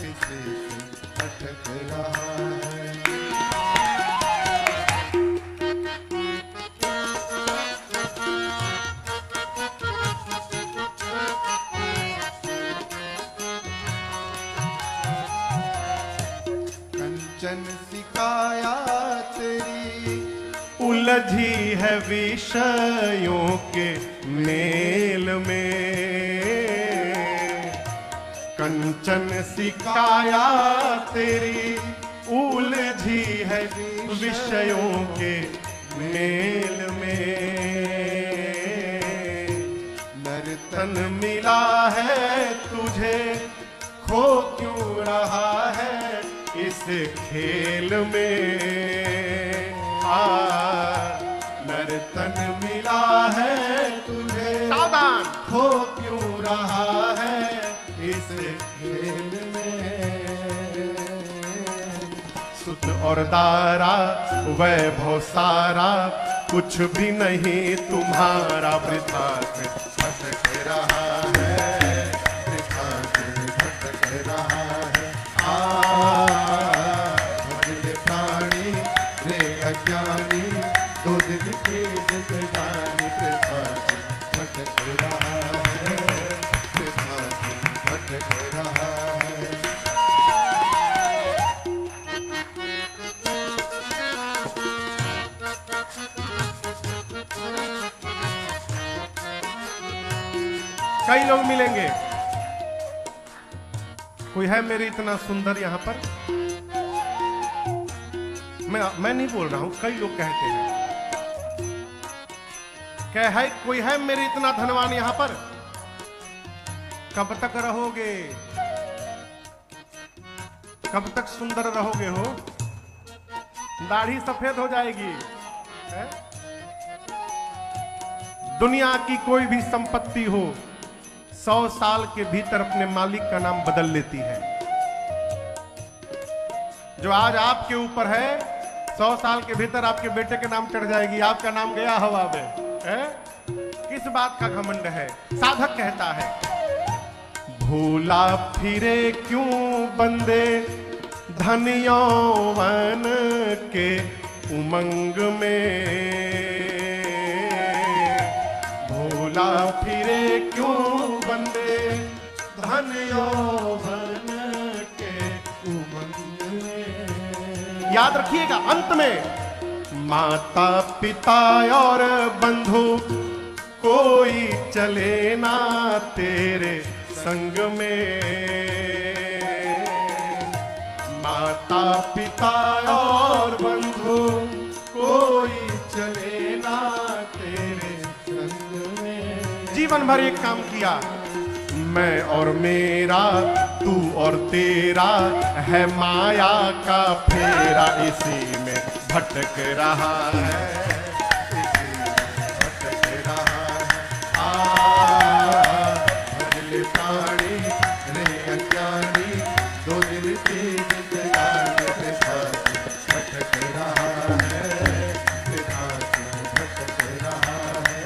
इसी से भटक रहा है। कंचन सी काया तेरी उलझी है विषयों के मेल में, कंचन सी काया तेरी उलझी है विषयों के मेल में। नर्तन मिला है तुझे, खो क्यों रहा है इस खेल में। नर्तन मिला है तुझे, सावधान, खो क्यों रहा है इस खेल में। सुत और दारा वैभव सारा, कुछ भी नहीं तुम्हारा वृथा से भटक रहा है, वृथा से भटक रहा है। भजले प्राणी रे अज्ञानी, दो दिन की जिंदगानी वृथा से भटक रहा है, वृथा से भटक रहा है। कई लोग मिलेंगे, कोई है मेरे इतना सुंदर यहां पर? मैं नहीं बोल रहा हूं, कई लोग कहते हैं क्या है, कोई है मेरे इतना धनवान यहां पर? कब तक रहोगे, कब तक सुंदर रहोगे हो? दाढ़ी सफेद हो जाएगी है? दुनिया की कोई भी संपत्ति हो 100 साल के भीतर अपने मालिक का नाम बदल लेती है। जो आज आपके ऊपर है 100 साल के भीतर आपके बेटे के नाम चढ़ जाएगी, आपका नाम गया हवा में है? किस बात का घमंड है? साधक कहता है भूला फिरे क्यों बंदे धन यौवन के उमंग में, भूला फिरे क्यों बंदे धन यौवन के उमंग में। याद रखिएगा अंत में माता पिता और बंधु कोई चले ना तेरे संग में, माता पिता और बंधु कोई चले ना तेरे संग में। जीवन भर एक काम किया, मैं और मेरा तू और तेरा है माया का फेरा, इसी में भटक रहा है, इसी में भटक रहा है। भजले प्राणी रे अज्ञानी, दो दिन की जिंदगानी वृथा से भटक रहा है, वृथा से भटक रहा है,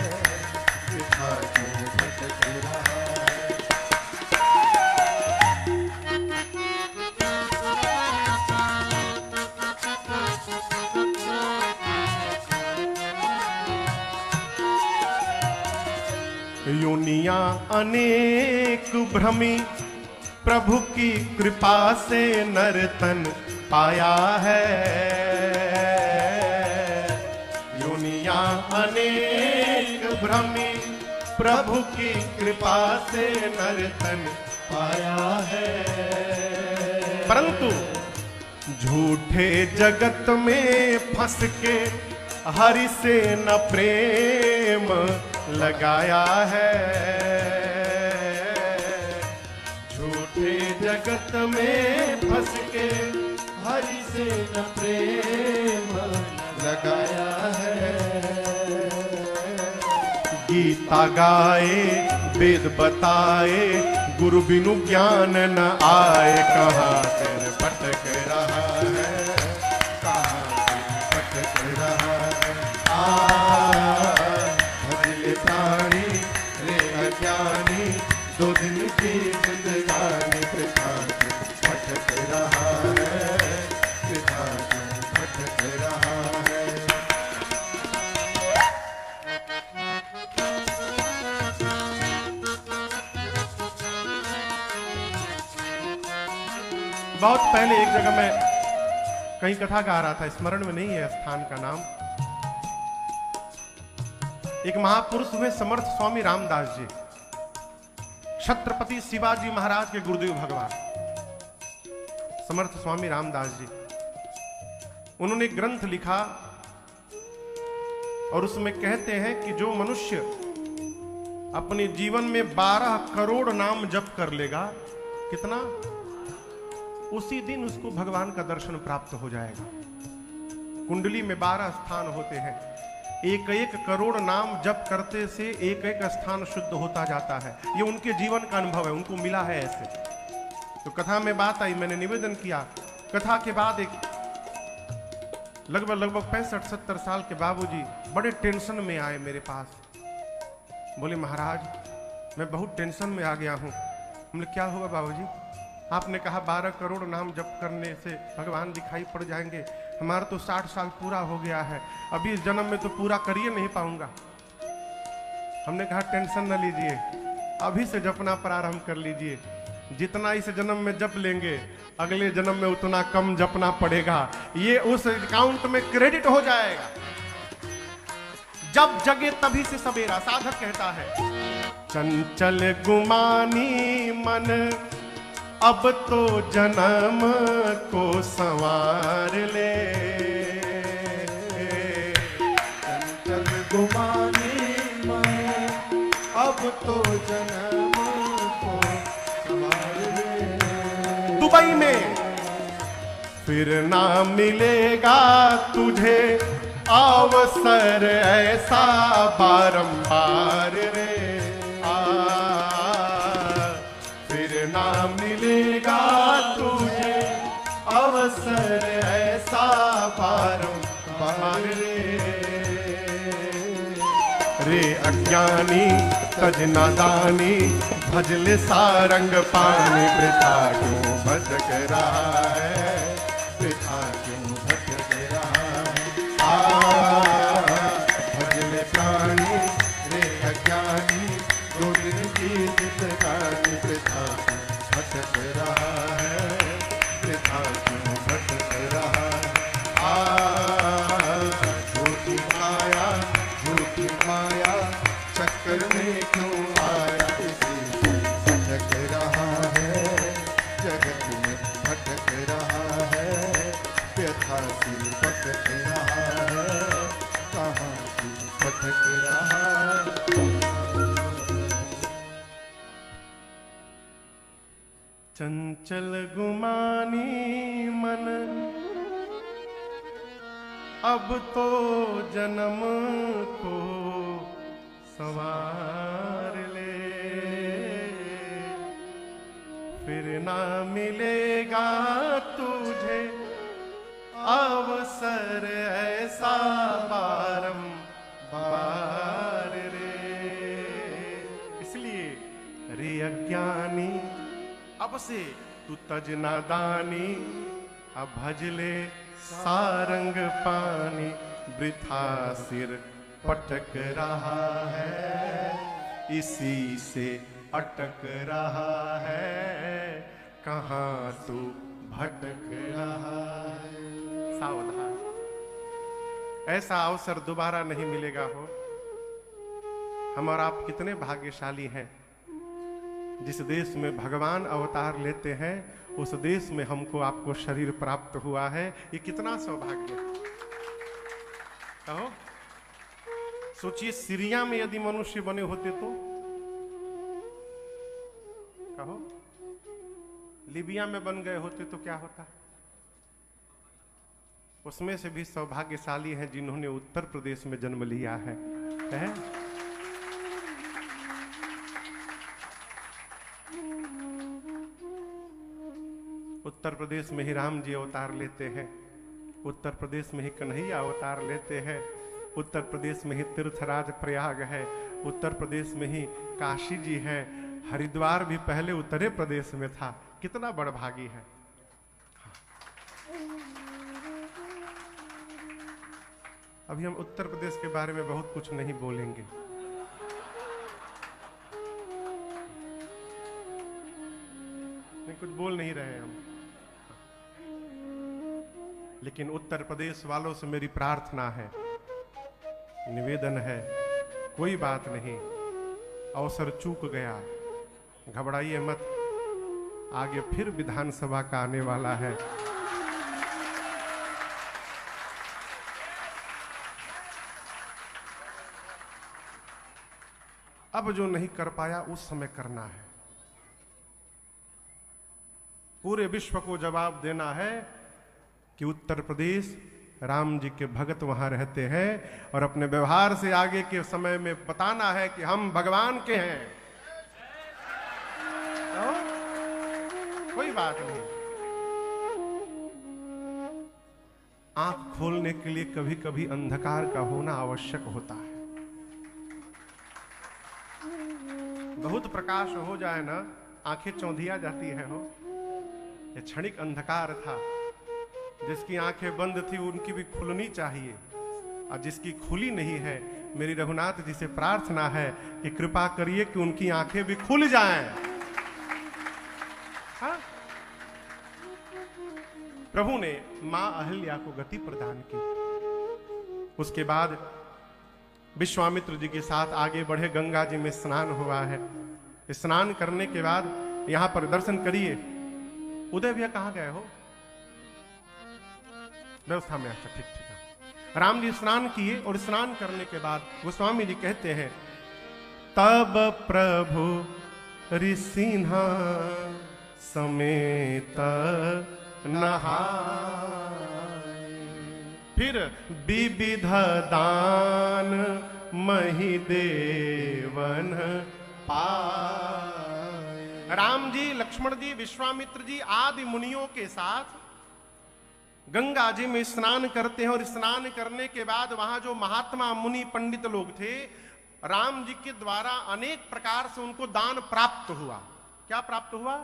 वृथा से भटक रहा है। योनियां अनेक भ्रमी, प्रभु की कृपा से नर्तन पाया है। योनियां अनेक भ्रमी, प्रभु की कृपा से नर्तन पाया है। परंतु झूठे जगत में फंस के हरि से न प्रेम लगाया है, झूठे जगत में फंस के हरि से न प्रेम लगाया है। गीता गाए वेद बताए, गुरु बिनु ज्ञान न आए, कहाँ कर भटक रहा है, कहाँ कर भटक रहा है। भजले प्राणी रे अज्ञानी, दो दिन की जिंदगानी वृथा से भटक बहुत पहले एक जगह मैं कहीं कथा गा रहा था, स्मरण में नहीं है स्थान का नाम। एक महापुरुष हुए समर्थ स्वामी रामदास जी, छत्रपति शिवाजी महाराज के गुरुदेव भगवान समर्थ स्वामी रामदास जी। उन्होंने एक ग्रंथ लिखा और उसमें कहते हैं कि जो मनुष्य अपने जीवन में 12 करोड़ नाम जप कर लेगा, कितना, उसी दिन उसको भगवान का दर्शन प्राप्त हो जाएगा। कुंडली में 12 स्थान होते हैं, एक एक करोड़ नाम जप करते से एक एक स्थान शुद्ध होता जाता है। ये उनके जीवन का अनुभव है, उनको मिला है ऐसे। तो कथा में बात आई, मैंने निवेदन किया। कथा के बाद एक लगभग 65-70 साल के बाबूजी बड़े टेंशन में आए मेरे पास। बोले महाराज मैं बहुत टेंशन में आ गया हूँ। हमने क्या हुआ बाबूजी? आपने कहा 12 करोड़ नाम जप करने से भगवान दिखाई पड़ जाएंगे। हमारा तो 60 साल पूरा हो गया है, अभी इस जन्म में तो पूरा करिए नहीं पाऊंगा। हमने कहा टेंशन न लीजिए, अभी से जपना प्रारंभ कर लीजिए। जितना इस जन्म में जप लेंगे, अगले जन्म में उतना कम जपना पड़ेगा। ये उस अकाउंट में क्रेडिट हो जाएगा। जब जगे तभी से सवेरा। साधक कहता है चंचल गुमानी मन अब तो जन्म को संवार ले। चंचल गुमानी मन अब तो जन्म को संवार ले। दुबई में फिर ना मिलेगा तुझे अवसर ऐसा बारंबार रे। फिर ना मिलेगा तुझे अवसर ऐसा बारंबार रे अज्ञानी तज नादानी भजले सारंग पानी। वृथा क्यों भटक रहा है, वृथा क्यों भटक रहा है। भजले प्राणी रे अज्ञानी जो दिन की जिंदगानी। वृथा क्यों भटक रहा है, वृथा क्यों भटक रहा है। झूठी माया, झूठी माया चक्कर में क्यों आया। इसी से भटक रहा है, जगत में भटक रहा है। व्यथा से भटक रहा है, कहाँ से भटक रहा है। चंचल गुमानी मन अब तो जन्म को संवार ले। फिर ना मिलेगा तुझे अवसर ऐसा बारंबार रे। इसलिए रे अज्ञानी अब से तू तज नादानी। अब भजले सारंग पानी। वृथा सिर पटक रहा है, इसी से अटक रहा है। कहाँ तू भटक रहा है। सावधान, ऐसा अवसर दोबारा नहीं मिलेगा हो। हम और आप कितने भाग्यशाली हैं। जिस देश में भगवान अवतार लेते हैं उस देश में हमको आपको शरीर प्राप्त हुआ है। ये कितना सौभाग्य है। कहो, सोचिए सीरिया में यदि मनुष्य बने होते तो, कहो लीबिया में बन गए होते तो क्या होता। उसमें से भी सौभाग्यशाली हैं जिन्होंने उत्तर प्रदेश में जन्म लिया है। उत्तर प्रदेश में ही राम जी अवतार लेते हैं, उत्तर प्रदेश में ही कन्हैया अवतार लेते हैं, उत्तर प्रदेश में ही तीर्थराज प्रयाग है, उत्तर प्रदेश में ही काशी जी है, हरिद्वार भी पहले उत्तरी प्रदेश में था। कितना बड़भागी है। अभी हम उत्तर प्रदेश के बारे में बहुत कुछ नहीं बोलेंगे। नहीं, कुछ बोल नहीं रहे हम। लेकिन उत्तर प्रदेश वालों से मेरी प्रार्थना है, निवेदन है, कोई बात नहीं, अवसर चूक गया, घबराइए मत, आगे फिर विधानसभा का आने वाला है। अब जो नहीं कर पाया उस समय करना है। पूरे विश्व को जवाब देना है कि उत्तर प्रदेश राम जी के भगत वहां रहते हैं, और अपने व्यवहार से आगे के समय में बताना है कि हम भगवान के हैं। तो कोई बात नहीं, आंख खोलने के लिए कभी कभी अंधकार का होना आवश्यक होता है। बहुत प्रकाश हो जाए ना, आंखें चौंधिया जाती है हो। ये क्षणिक अंधकार था, जिसकी आंखें बंद थी उनकी भी खुलनी चाहिए, और जिसकी खुली नहीं है, मेरी रघुनाथ जी से प्रार्थना है कि कृपा करिए कि उनकी आंखें भी खुल जाएं। हाँ? प्रभु ने मां अहिल्या को गति प्रदान की। उसके बाद विश्वामित्र जी के साथ आगे बढ़े, गंगा जी में स्नान हुआ है। स्नान करने के बाद यहां पर दर्शन करिए। उदय भैया कहां गए हो? व्यवस्था में। अच्छा, ठीक ठीक है। राम जी स्नान किए, और स्नान करने के बाद गोस्वामी जी कहते हैं, तब प्रभु ऋषिन्हा समेत नहाए, फिर विविध दान मही देवन पाए। राम जी, लक्ष्मण जी, विश्वामित्र जी आदि मुनियों के साथ गंगा जी में स्नान करते हैं, और स्नान करने के बाद वहां जो महात्मा मुनि पंडित लोग थे, राम जी के द्वारा अनेक प्रकार से उनको दान प्राप्त हुआ। क्या प्राप्त हुआ?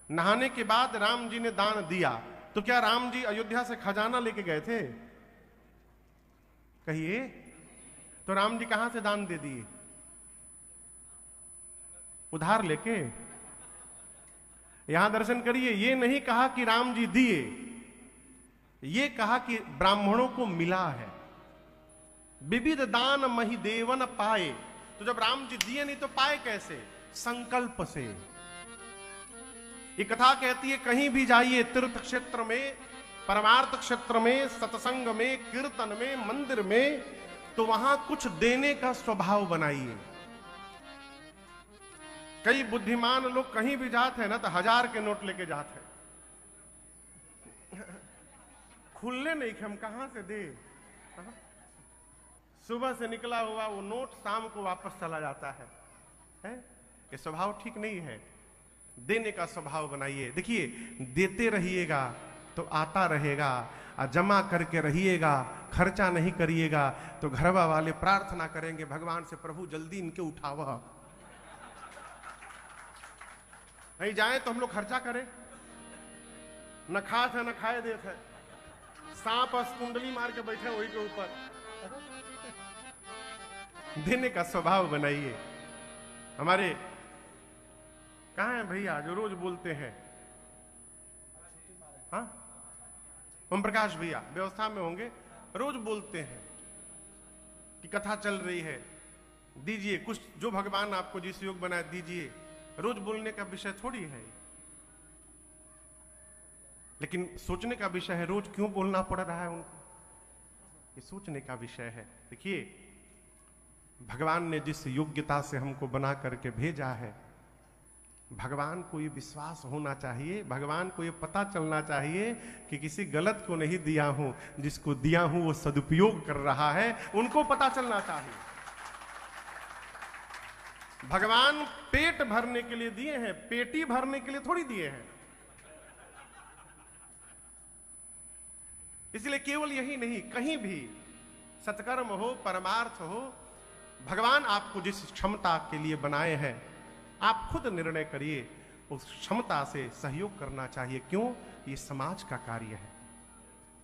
नहाने के बाद राम जी ने दान दिया। तो क्या राम जी अयोध्या से खजाना लेके गए थे? कहिए। तो राम जी कहां से दान दे दिए? उधार लेके। यहां दर्शन करिए, ये नहीं कहा कि राम जी दिए, ये कहा कि ब्राह्मणों को मिला है। विविध दान मही देवन पाए। तो जब राम जी दिए नहीं तो पाए कैसे? संकल्प से। ये कथा कहती है, कहीं भी जाइए, तीर्थ क्षेत्र में, परमार्थ क्षेत्र में, सत्संग में, कीर्तन में, मंदिर में, तो वहां कुछ देने का स्वभाव बनाइए। कई बुद्धिमान लोग कहीं भी जाते हैं ना, तो 1000 के नोट लेके जाते हैं। खुलने नहीं कि हम कहां से दे। सुबह से निकला हुआ वो नोट शाम को वापस चला जाता है? ये स्वभाव ठीक नहीं है। देने का स्वभाव बनाइए। देखिए, देते रहिएगा तो आता रहेगा, और जमा करके रहिएगा, खर्चा नहीं करिएगा तो घरवा वाले प्रार्थना करेंगे भगवान से, प्रभु जल्दी इनके उठावा। नहीं जाए तो हम लोग खर्चा करें, न खात है न खाए देते है, सांप कुंडली मार के बैठे वही के ऊपर। देने का स्वभाव बनाइए। हमारे कहां है भैया जो रोज बोलते हैं? हाँ, ओम प्रकाश भैया व्यवस्था में होंगे, रोज बोलते हैं कि कथा चल रही है, दीजिए कुछ, जो भगवान आपको जिस योग बनाए दीजिए। रोज बोलने का विषय थोड़ी है, लेकिन सोचने का विषय है, रोज क्यों बोलना पड़ रहा है उनको, ये सोचने का विषय है। देखिए, भगवान ने जिस योग्यता से हमको बना करके भेजा है, भगवान को ये विश्वास होना चाहिए, भगवान को ये पता चलना चाहिए कि किसी गलत को नहीं दिया हूं, जिसको दिया हूं वो सदुपयोग कर रहा है, उनको पता चलना चाहिए। भगवान पेट भरने के लिए दिए हैं, पेटी भरने के लिए थोड़ी दिए हैं। इसलिए केवल यही नहीं, कहीं भी सत्कर्म हो, परमार्थ हो, भगवान आपको जिस क्षमता के लिए बनाए हैं, आप खुद निर्णय करिए, उस क्षमता से सहयोग करना चाहिए। क्यों? ये समाज का कार्य है,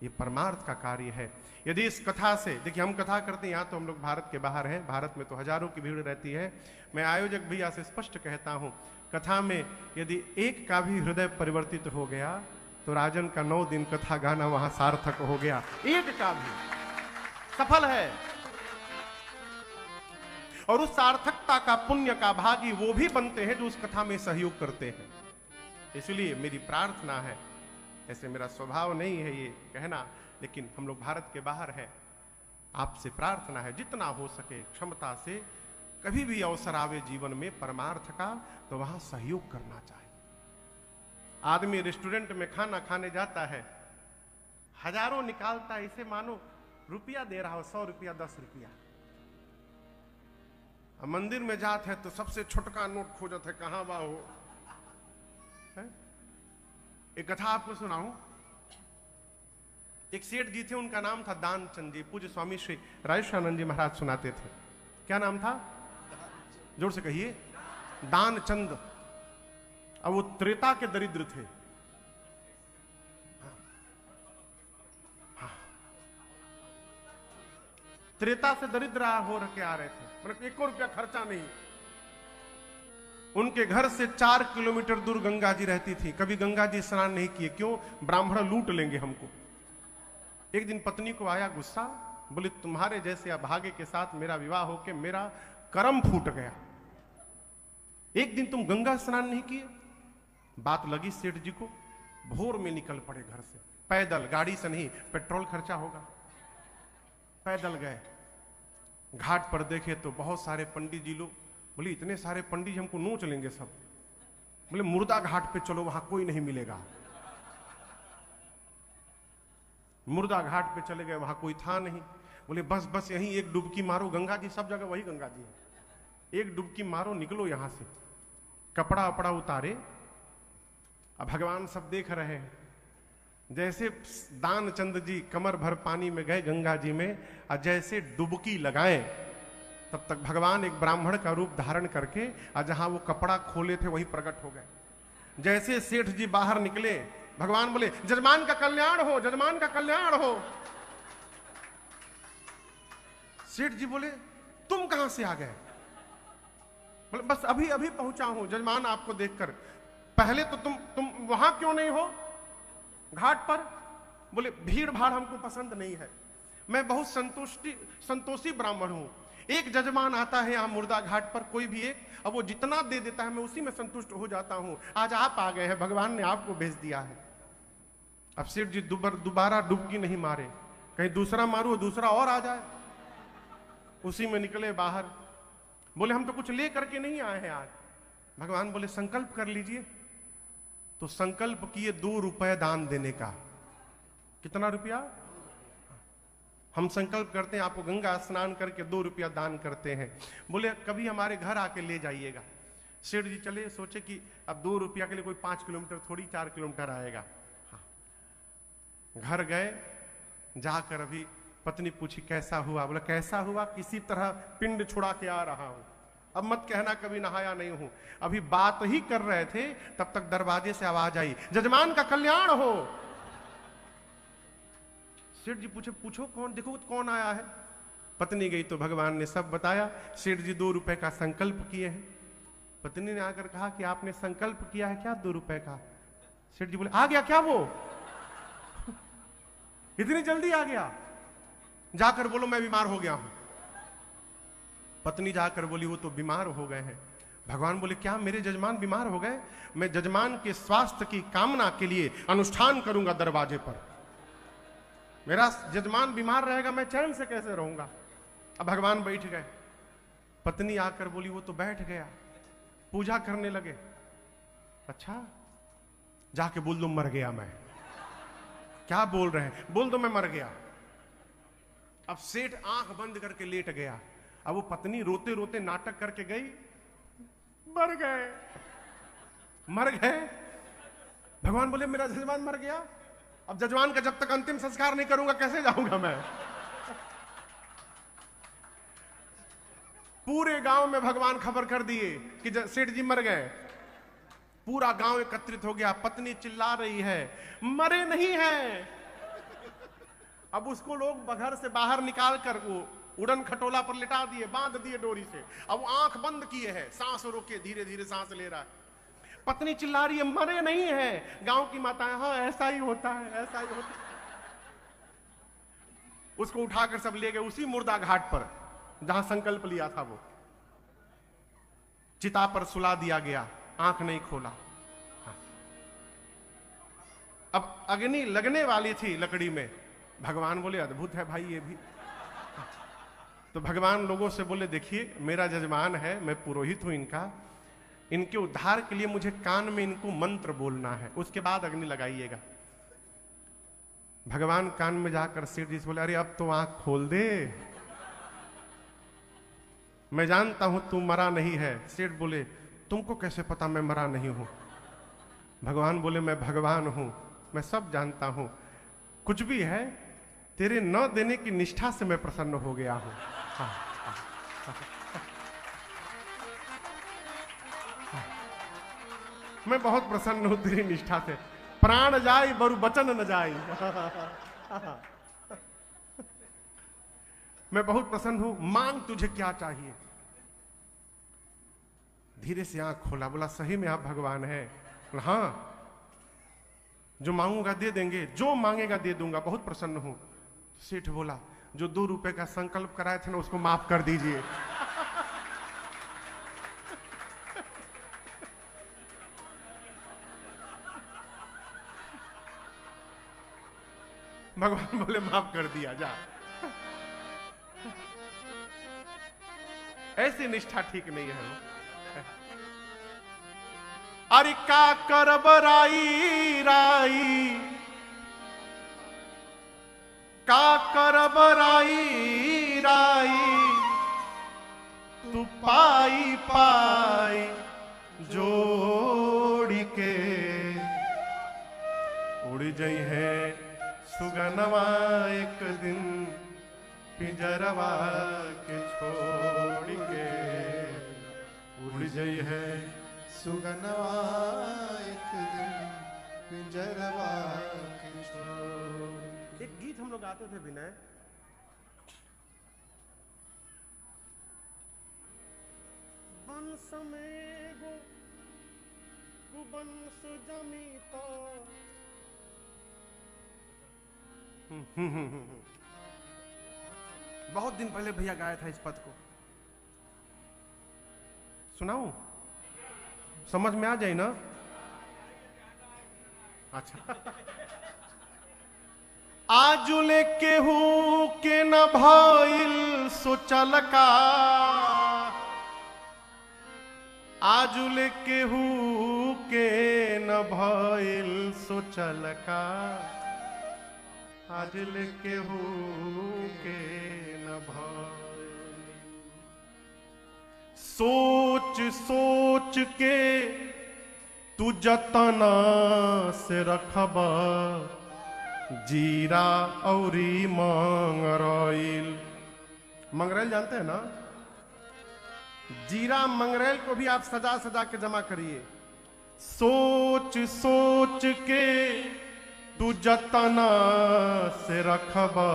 ये परमार्थ का कार्य है। यदि इस कथा से, देखिए हम कथा करते हैं, यहाँ तो हम लोग भारत के बाहर हैं, भारत में तो हजारों की भीड़ रहती है। मैं आयोजक भैया से स्पष्ट कहता हूँ, कथा में यदि एक का भी हृदय परिवर्तित हो गया तो राजन का 9 दिन कथा गाना वहां सार्थक हो गया, एक का भी सफल है। और उस सार्थकता का, पुण्य का भागी वो भी बनते हैं जो उस कथा में सहयोग करते हैं। इसलिए मेरी प्रार्थना है, ऐसे मेरा स्वभाव नहीं है ये कहना, लेकिन हम लोग भारत के बाहर हैं, आपसे प्रार्थना है जितना हो सके क्षमता से कभी भी अवसर आवे जीवन में परमार्थ का, तो वहां सहयोग करना चाहिए। आदमी रेस्टोरेंट में खाना खाने जाता है, हजारों निकालता है, इसे मानो रुपया दे रहा हो, 100 रुपया 10 रुपया। मंदिर में जाते हैं तो सबसे छोटका नोट खोजत है, कहां बा हो। एक कथा आपको सुनाऊं। एक सेठ जी थे, उनका नाम था दानचंद जी। पूज्य स्वामी श्री राजेशानंद जी महाराज सुनाते थे। क्या नाम था? जोर से कहिए। दानचंद। अब वो त्रेता के दरिद्र थे। त्रेता से दरिद्र हो रखे आ रहे थे, मतलब 1 रुपया खर्चा नहीं। उनके घर से 4 किलोमीटर दूर गंगा जी रहती थी। कभी गंगा जी स्नान नहीं किए, क्यों? ब्राह्मण लूट लेंगे हमको। एक दिन पत्नी को आया गुस्सा, बोले तुम्हारे जैसे अभागे के साथ मेरा विवाह होके मेरा कर्म फूट गया, एक दिन तुम गंगा स्नान नहीं किए। बात लगी सेठ जी को, भोर में निकल पड़े घर से, पैदल, गाड़ी से नहीं, पेट्रोल खर्चा होगा। पैदल गए, घाट पर देखे तो बहुत सारे पंडित जी लोग। बोले इतने सारे पंडित जी हमको नोच लेंगे सब। बोले मुर्दा घाट पे चलो, वहां कोई नहीं मिलेगा। मुर्दा घाट पे चले गए, वहां कोई था नहीं। बोले बस बस यहीं एक डुबकी मारो, गंगा जी सब जगह वही गंगा जी है, एक डुबकी मारो, निकलो यहां से। कपड़ा वपड़ा उतारे, अब भगवान सब देख रहे हैं। जैसे दानचंद जी कमर भर पानी में गए गंगा जी में, और जैसे डुबकी लगाए, तब तक भगवान एक ब्राह्मण का रूप धारण करके, और जहां वो कपड़ा खोले थे वहीं प्रकट हो गए। जैसे सेठ जी बाहर निकले, भगवान बोले जजमान का कल्याण हो, जजमान का कल्याण हो। सेठ जी बोले तुम कहां से आ गए? बोले बस अभी अभी पहुंचा हूं जजमान आपको देखकर। पहले तो तुम वहां क्यों नहीं हो घाट पर? बोले भीड़ भाड़ हमको पसंद नहीं है, मैं बहुत संतोषी ब्राह्मण हूं। एक जजमान आता है यहां मुर्दा घाट पर, कोई भी एक, अब वो जितना दे देता है मैं उसी में संतुष्ट हो जाता हूं। आज आप आ गए हैं, भगवान ने आपको भेज दिया है। अब सेठ जी दोबारा डुबकी नहीं मारे, कहीं दूसरा मारू दूसरा और आ जाए। उसी में निकले बाहर। बोले हम तो कुछ ले करके नहीं आए हैं आज। भगवान बोले संकल्प कर लीजिए। तो संकल्प किए 2 रुपए दान देने का। कितना रुपया? हम संकल्प करते हैं आपको गंगा स्नान करके 2 रुपया दान करते हैं। बोले कभी हमारे घर आके ले जाइएगा। सेठ जी चले, सोचे कि अब 2 रुपया के लिए कोई 5 किलोमीटर थोड़ी 4 किलोमीटर आएगा। हाँ। घर गए, जाकर अभी पत्नी पूछी कैसा हुआ? बोला कैसा हुआ, किसी तरह पिंड छुड़ा के आ रहा हूं। अब मत कहना कभी नहाया नहीं हूं। अभी बात ही कर रहे थे, तब तक दरवाजे से आवाज आई जजमान का कल्याण हो। सेठ जी पूछे पूछो कौन, देखो कौन आया है। पत्नी गई तो भगवान ने सब बताया। सेठ जी 2 रुपए का संकल्प किए हैं। पत्नी ने आकर कहा कि आपने संकल्प किया है क्या 2 रुपए का? सेठ जी बोले आ गया क्या वो? इतनी जल्दी आ गया? जाकर बोलो मैं बीमार हो गया हूं। पत्नी जाकर बोली वो तो बीमार हो गए हैं। भगवान बोले क्या मेरे जजमान बीमार हो गए? मैं जजमान के स्वास्थ्य की कामना के लिए अनुष्ठान करूंगा दरवाजे पर। मेरा जजमान बीमार रहेगा, मैं चैन से कैसे रहूंगा? अब भगवान बैठ गए। पत्नी आकर बोली वो तो बैठ गया। पूजा करने लगे। अच्छा, जाके बोल दो मर गया मैं। क्या बोल रहे हैं? बोल दो मैं मर गया। अब सेठ आंख बंद करके लेट गया। अब वो पत्नी रोते रोते नाटक करके गई, मर गए, मर गए। भगवान बोले मेरा जजमान मर गया। अब जजमान का जब तक अंतिम संस्कार नहीं करूंगा कैसे जाऊंगा मैं? पूरे गांव में भगवान खबर कर दिए कि सेठ जी मर गए। पूरा गांव एकत्रित हो गया। पत्नी चिल्ला रही है मरे नहीं है। अब उसको लोग घर से बाहर निकाल कर वो उड़न खटोला पर लिटा दिए, बांध दिए डोरी से। अब वो आंख बंद किए है, सांस रोके, धीरे धीरे सांस ले रहा है। पत्नी चिल्ला रही है, मरे नहीं है। गांव की माताएं, हाँ ऐसा ही होता है, ऐसा ही होता है। उसको उठाकर सब ले गए उसी मुर्दा घाट पर जहां संकल्प लिया था। वो चिता पर सुला दिया गया, आंख नहीं खोला। हाँ। अब अग्नि लगने वाली थी लकड़ी में। भगवान बोले अद्भुत है भाई ये भी। तो भगवान लोगों से बोले, देखिए मेरा जजमान है, मैं पुरोहित हूं इनका, इनके उद्धार के लिए मुझे कान में इनको मंत्र बोलना है, उसके बाद अग्नि लगाइएगा। भगवान कान में जाकर सेठ जी से बोले, अरे अब तो आंख खोल दे, मैं जानता हूं तू मरा नहीं है। सेठ बोले, तुमको कैसे पता मैं मरा नहीं हूं? भगवान बोले, मैं भगवान हूं, मैं सब जानता हूं, कुछ भी है तेरे न देने की निष्ठा से मैं प्रसन्न हो गया हूं। हाँ, हाँ, हाँ, हाँ। मैं बहुत प्रसन्न हूं तेरी निष्ठा से, प्राण जाए बरु वचन न जाए। मैं बहुत प्रसन्न हूं, मांग तुझे क्या चाहिए। धीरे से आंख खोला, बोला सही में आप भगवान हैं? हाँ, जो मांगूंगा दे देंगे, जो मांगेगा दे दूंगा, बहुत प्रसन्न हूं। सेठ बोला, जो 2 रुपए का संकल्प कराए थे ना उसको माफ कर दीजिए। भगवान बोले माफ कर दिया, जा। ऐसी निष्ठा ठीक नहीं है। अरे का करब राई राई, का करब राई राई, तू पाई पाई जोड़ी के उड़ जाई है सुगनवा एक दिन पिंजरवा के छोड़ के। उड़ जाई है सुगनवा एक दिन पिंजरवा के छोड़। एक गीत हम लोग गाते थे विनय, बंस में गो कुबंस जमीता। बहुत दिन पहले भैया गाया था इस पद को, सुनाऊं? समझ में आ जाए ना? अच्छा। आजुले केहू के न भइल सोचल का, आजुले केहू के न भइल सोचल का, आजुले केहू के न भइल। सोच सोच के तू जतना से रखबा, जीरा औरी मंगरेल। मंगरेल जानते हैं ना? जीरा मंगरेल को भी आप सजा सजा के जमा करिए। सोच सोच के तू जतना से रखबा,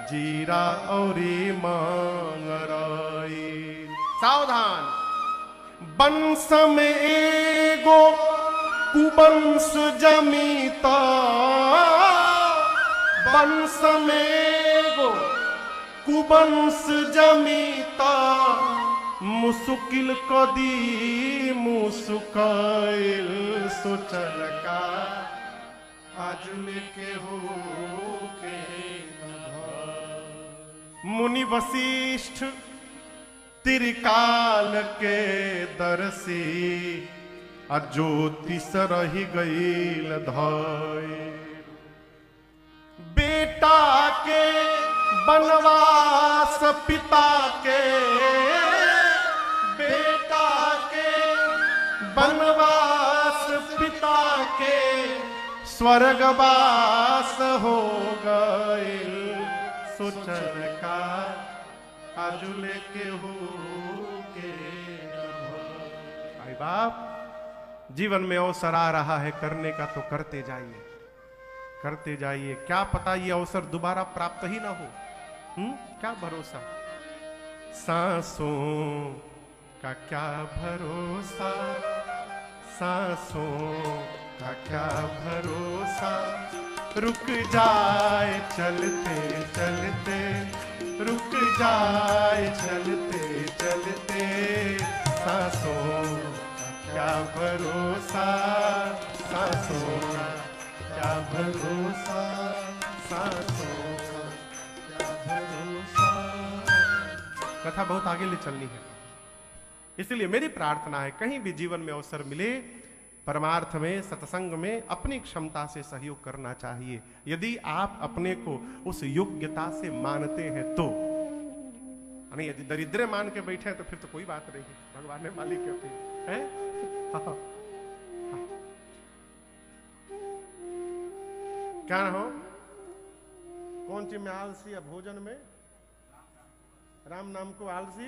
जीरा औरी मंगरेल। सावधान, बंस में एगो कुबंस जमीता, बंस में एगो कुबंस जमीता, मुश्किल कदी मुस्काइल सोचल का, आजुले केहू के न भइल। मुनि वशिष्ठ त्रिकाल के दरसी, ज्योतिष रही गईल धइल। बेटा के बनवास पिता के, बेटा के बनवास पिता के, स्वर्गवास हो गईल सोचल का, आजुले केहू के। भाई बाप, जीवन में अवसर आ रहा है करने का तो करते जाइए, करते जाइए। क्या पता ये अवसर दोबारा प्राप्त ही ना हो। क्या भरोसा, सांसों का क्या भरोसा, सांसों का क्या भरोसा, रुक जाए चलते चलते, रुक जाए चलते चलते, सांसों का क्या भरोसा, सांसों का क्या भरोसा, सांसों का क्या भरोसा। कथा बहुत आगे ले चलनी है, इसलिए मेरी प्रार्थना है कहीं भी जीवन में अवसर मिले, परमार्थ में, सत्संग में अपनी क्षमता से सहयोग करना चाहिए। यदि आप अपने को उस योग्यता से मानते हैं तो, नहीं यदि दरिद्र मान के बैठे तो फिर तो कोई बात नहीं, भगवान ने मालिक है। क्या हो, कौन चीज में आलसी है? भोजन में राम नाम को आलसी,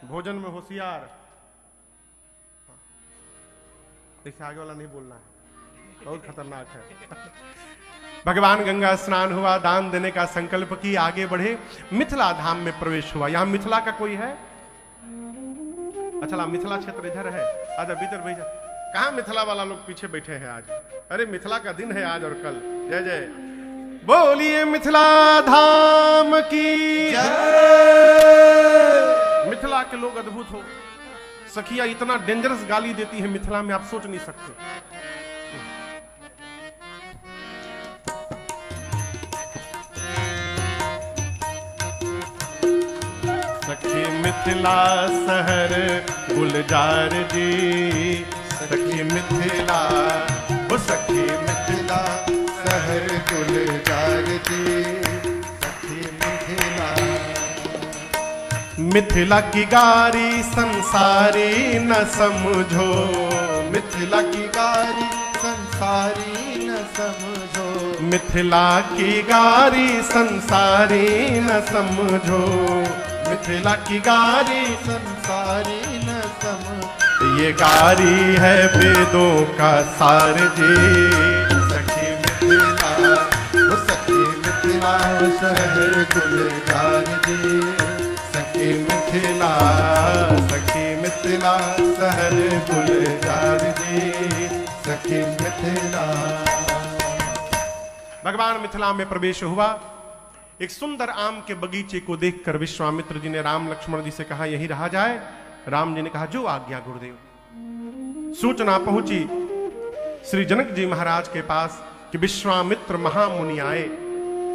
भोजन में होशियार। देखिए आगे वाला नहीं बोलना है, बहुत खतरनाक है। भगवान गंगा स्नान हुआ, दान देने का संकल्प की, आगे बढ़े, मिथिला धाम में प्रवेश हुआ। यहां मिथिला का कोई है? अच्छा मिथिला क्षेत्र इधर है, आजा भीतर भैया। कहां मिथिला वाला लोग पीछे बैठे हैं आज? अरे मिथिला का दिन है आज और कल। जय जय बोलिए मिथिला धाम की जय। मिथिला के लोग अद्भुत हो। सखिया इतना डेंजरस गाली देती है मिथिला में, आप सोच नहीं सकते। सखी मिथिला शहर गुलजार जी, सखी मिथिला, ओ सखी मिथिला शहर गुलजार जी, सखी मिथिला। मिथिला की गारी संसारी न समझो, मिथिला की गारी संसारी न समझो, मिथिला की गारी संसारी न समझो, मिथिला की गारी संसारी न समझो। ये गारी है वेदों का सार जी, सखी मिथिला, वो सखी मिथिला शहर गुलजार जी, सखी मिथिला, सखी मिथिला शहर गुलजार जी, सखी मिथिला। भगवान मिथिला में प्रवेश हुआ। एक सुंदर आम के बगीचे को देखकर विश्वामित्र जी ने राम लक्ष्मण जी से कहा यही रहा जाए। राम जी ने कहा जो आज्ञा गुरुदेव। सूचना पहुंची श्री जनक जी महाराज के पास कि विश्वामित्र महामुनि आए।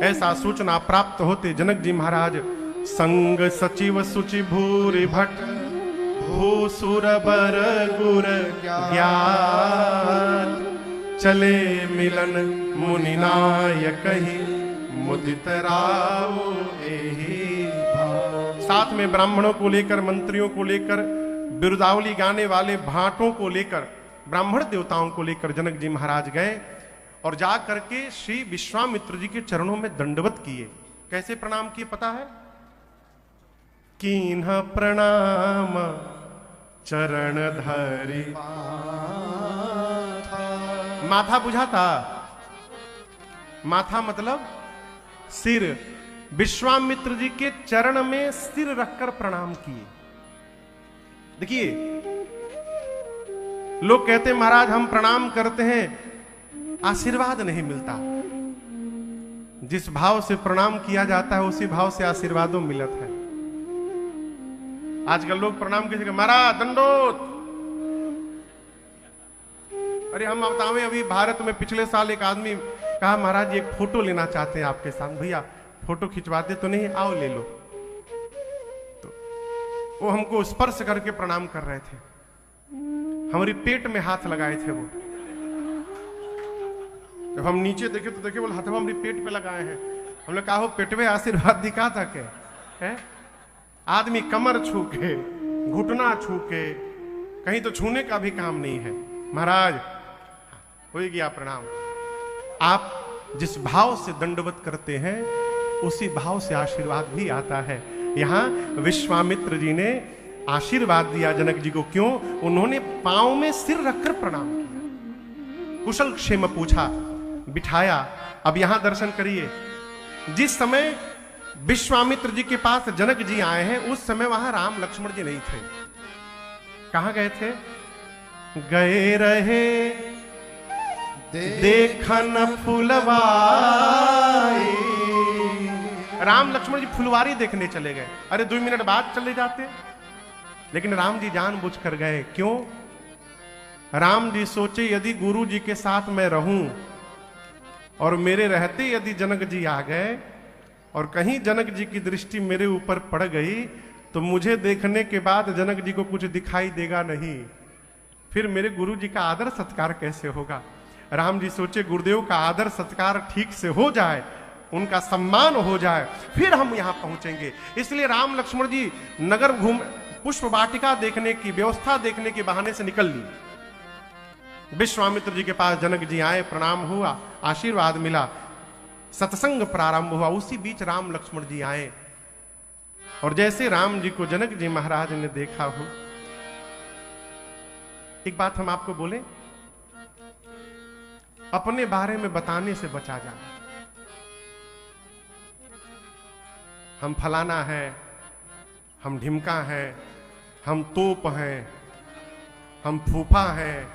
ऐसा सूचना प्राप्त होते जनक जी महाराज संग सचिव सुचि भूरि भट भूसुर बर गुर ज्ञान, चले मिलन मुनि नायक ही मुदित रावो एहि भाव। साथ में ब्राह्मणों को लेकर, मंत्रियों को लेकर, बिरुदावली गाने वाले भाटों को लेकर, ब्राह्मण देवताओं को लेकर जनक जी महाराज गए और जा करके श्री विश्वामित्र जी के चरणों में दंडवत किए। कैसे प्रणाम किए पता है? कीन्ह प्रणाम चरण धरी। माथा बुझाता? माथा मतलब सिर। विश्वामित्र जी के चरण में सिर रखकर प्रणाम किए। देखिए लोग कहते महाराज हम प्रणाम करते हैं, आशीर्वाद नहीं मिलता। जिस भाव से प्रणाम किया जाता है उसी भाव से आशीर्वादों मिलत है। आजकल लोग प्रणाम किसी महाराज दंडोत। अरे हम बतावे अभी भारत में पिछले साल एक आदमी कहा महाराज एक फोटो लेना चाहते हैं आपके साथ। भैया फोटो खिंचवाते तो नहीं, आओ ले लो। तो वो हमको स्पर्श करके प्रणाम कर रहे थे, हमारी पेट में हाथ लगाए थे वो। जब हम नीचे देखे तो देखे बोले हाथ हमारी पेट पे लगाए हैं। हमने कहा हो पेटवे आशीर्वाद दिखा था के है? आदमी कमर छू के, घुटना छू के, कहीं तो छूने का भी काम नहीं है। महाराज हो गया प्रणाम। आप जिस भाव से दंडवत करते हैं उसी भाव से आशीर्वाद भी आता है। यहां विश्वामित्र जी ने आशीर्वाद दिया जनक जी को। क्यों? उन्होंने पांव में सिर रखकर प्रणाम किया, कुशल क्षेम पूछा, बिठाया। अब यहां दर्शन करिए। जिस समय विश्वामित्र जी के पास जनक जी आए हैं उस समय वहां राम लक्ष्मण जी नहीं थे। कहां गए थे? गए रहे देखन फुलवारी। राम लक्ष्मण जी फुलवारी देखने चले गए। अरे 2 मिनट बाद चले जाते, लेकिन राम जी जानबूझ कर गए। क्यों? राम जी सोचे यदि गुरु जी के साथ मैं रहूं और मेरे रहते यदि जनक जी आ गए और कहीं जनक जी की दृष्टि मेरे ऊपर पड़ गई तो मुझे देखने के बाद जनक जी को कुछ दिखाई देगा नहीं, फिर मेरे गुरु जी का आदर सत्कार कैसे होगा। राम जी सोचे गुरुदेव का आदर सत्कार ठीक से हो जाए, उनका सम्मान हो जाए, फिर हम यहां पहुंचेंगे। इसलिए राम लक्ष्मण जी नगर घूम पुष्प वाटिका देखने की व्यवस्था देखने के बहाने से निकल ली। विश्वामित्र जी के पास जनक जी आए, प्रणाम हुआ, आशीर्वाद मिला, सत्संग प्रारंभ हुआ। उसी बीच राम लक्ष्मण जी आए और जैसे राम जी को जनक जी महाराज ने देखा हो, एक बात हम आपको बोले, अपने बारे में बताने से बचा जाए। हम फलाना है, हम ढिमका है, हम तोप हैं, हम फूफा हैं,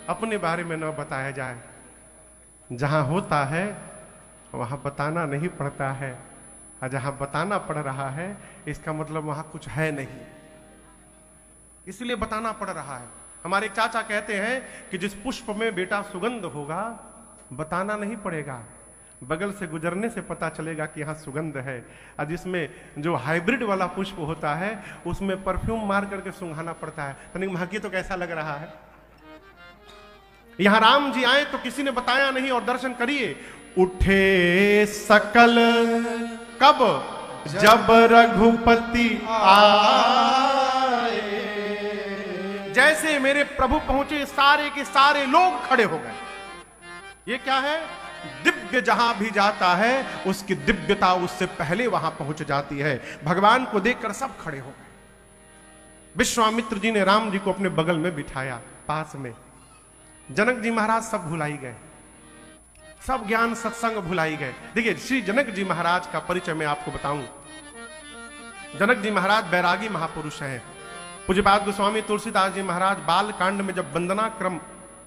अपने बारे में न बताया जाए। जहां होता है वहां बताना नहीं पड़ता है, और जहां बताना पड़ रहा है इसका मतलब वहां कुछ है नहीं, इसलिए बताना पड़ रहा है। हमारे चाचा कहते हैं कि जिस पुष्प में बेटा सुगंध होगा बताना नहीं पड़ेगा, बगल से गुजरने से पता चलेगा कि यहां सुगंध है। और जिसमें जो हाइब्रिड वाला पुष्प होता है उसमें परफ्यूम मार करके सुंघाना पड़ता है, तनिक महकी तो कैसा लग रहा है। यहां राम जी आए तो किसी ने बताया नहीं, और दर्शन करिए, उठे सकल कब जब रघुपति आए। जैसे मेरे प्रभु पहुंचे सारे के सारे लोग खड़े हो गए। ये क्या है? दिव्य जहां भी जाता है उसकी दिव्यता उससे पहले वहां पहुंच जाती है। भगवान को देखकर सब खड़े हो गए। विश्वामित्र जी ने राम जी को अपने बगल में बिठाया पास में। जनक जी महाराज सब भुलाई गए, सब ज्ञान सत्संग भुलाई गए। देखिए श्री जनक जी महाराज का परिचय मैं आपको बताऊं। जनक जी महाराज बैरागी महापुरुष हैं। पूज्यपाद गोस्वामी तुलसीदास जी महाराज बाल कांड में जब वंदना क्रम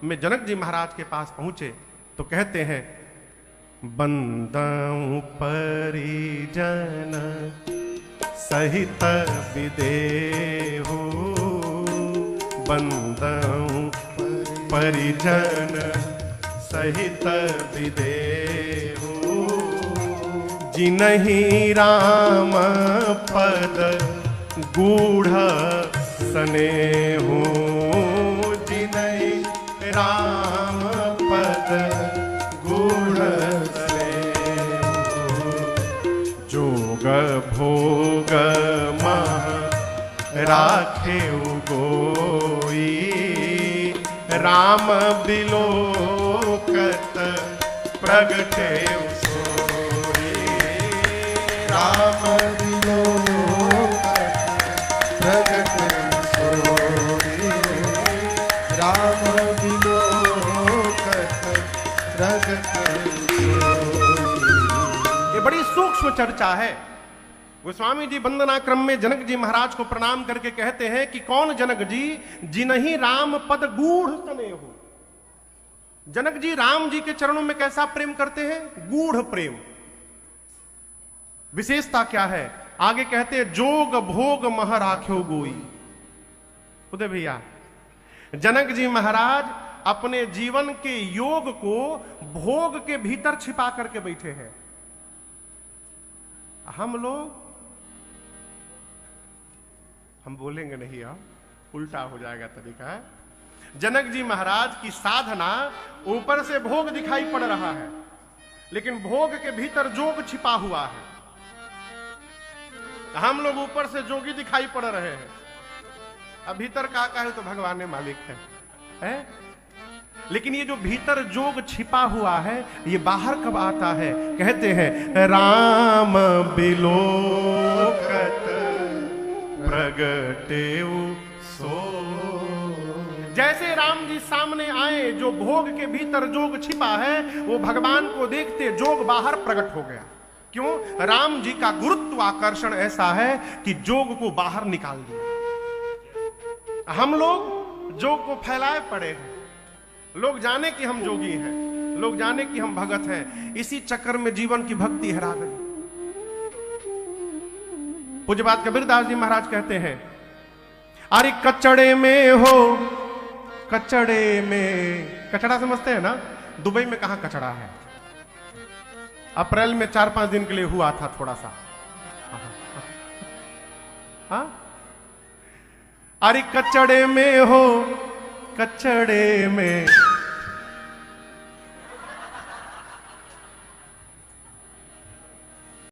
में जनक जी महाराज के पास पहुंचे तो कहते हैं, बंदऊ परिजन सहित विदेहु, बंदऊ परिजन सहित विदेहु, जिनहि राम पद गूढ़ स्नेहु, जिनहि राम पद गूढ़ स्नेहु, जोग भोग मह राखेउ गोई, राम बिलोकत प्रगटे सोई, राम बिलोकत प्रगटे सोई, राम बिलोकत प्रगटे सोई। ये बड़ी सूक्ष्म चर्चा है। गोस्वामी जी वंदना क्रम में जनक जी महाराज को प्रणाम करके कहते हैं कि कौन जनक जी, जिनहि राम पद गूढ़ स्नेहु। जनक जी राम जी के चरणों में कैसा प्रेम करते हैं? गूढ़ प्रेम। विशेषता क्या है? आगे कहते हैं, जोग भोग मह राख्यो गोई। उदय भैया, जनक जी महाराज अपने जीवन के योग को भोग के भीतर छिपा करके बैठे हैं। हम बोलेंगे नहीं, अब उल्टा हो जाएगा तरीका। जनक जी महाराज की साधना ऊपर से भोग दिखाई पड़ रहा है, लेकिन भोग के भीतर जोग छिपा हुआ है। हम लोग ऊपर से जोगी दिखाई पड़ रहे हैं, अब भीतर का है तो भगवान ने मालिक है? लेकिन ये जो भीतर जोग छिपा हुआ है ये बाहर कब आता है? कहते हैं, राम बिलोकत प्रगटेउ सो। जैसे राम जी सामने आए, जो भोग के भीतर जोग छिपा है वो भगवान को देखते जोग बाहर प्रकट हो गया। क्यों? राम जी का गुरुत्वाकर्षण ऐसा है कि जोग को बाहर निकाल दिया। हम लोग जोग को फैलाए पड़े हैं, लोग जाने कि हम जोगी हैं, लोग जाने कि हम भगत हैं। इसी चक्कर में जीवन की भक्ति हरा गई। पूज्यपाद कबीरदास जी महाराज कहते हैं, अरे कचड़े में हो, कचड़े में, कचड़ा समझते हैं ना? दुबई में कहां कचड़ा है? अप्रैल में 4-5 दिन के लिए हुआ था थोड़ा सा। हाँ, अरे कचड़े में हो, कचड़े में